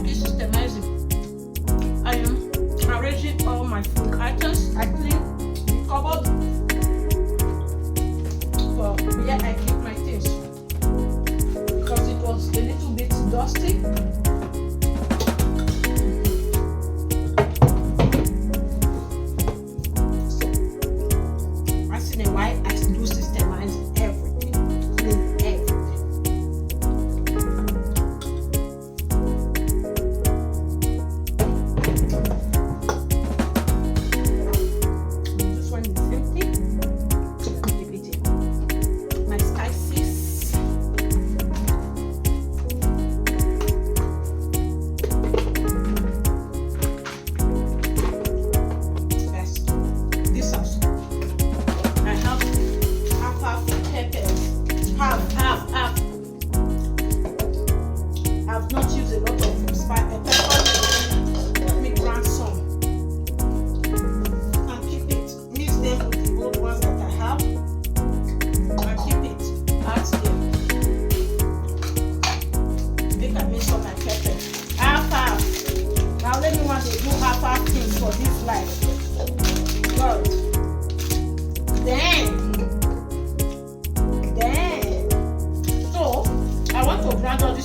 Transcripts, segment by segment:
working systemizing. I am arranging all my food items. I clean the cupboard for where I keep my things because it was a little bit dusty.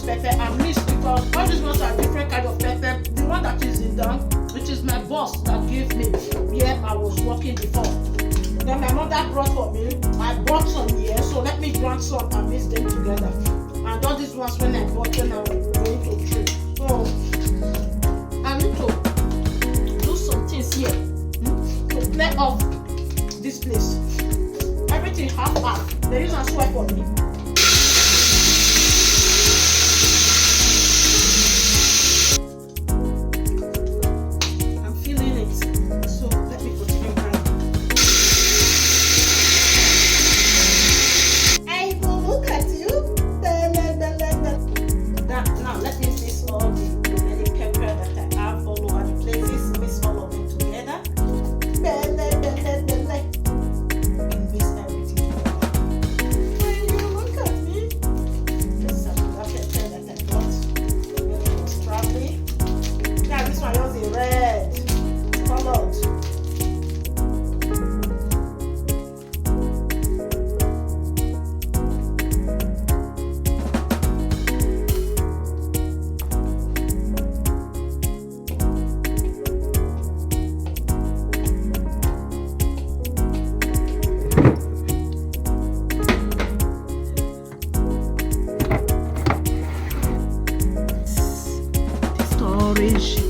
Pepper and mix because all these ones are different kind of pepper. The one that is in down, which is my boss that gave me where I was working before. Then my mother brought for me. I bought some here, so let me grind some and mix them together. And all these ones when I bought them, I was going to trade. So I need to do some things here to clear off this place. Everything half. There is a swipe for me.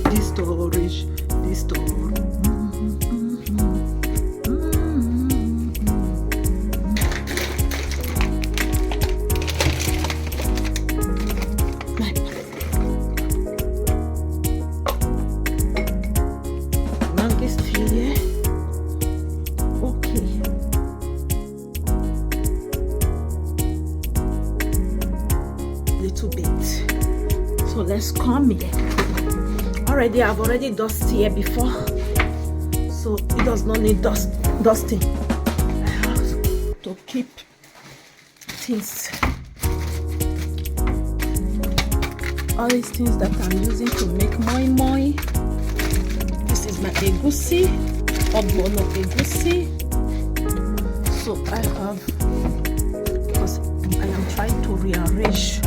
This storage. Longest here. Okay. Little bit. So let's come here. I've already dusted here before, so it does not need dusting. I have to keep things, all these things that I'm using to make moi. This is my egusi, ogbono egusi. So I have, because I am trying to rearrange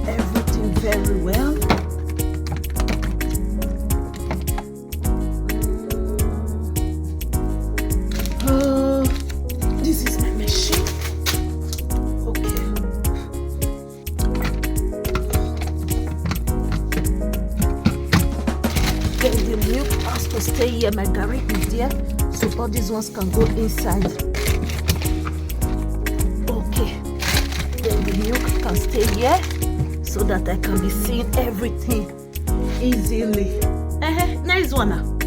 everything very well. The milk has to stay here. My garlic is there, so all these ones can go inside. Okay, then the milk can stay here so that I can be seeing everything easily. Nice one.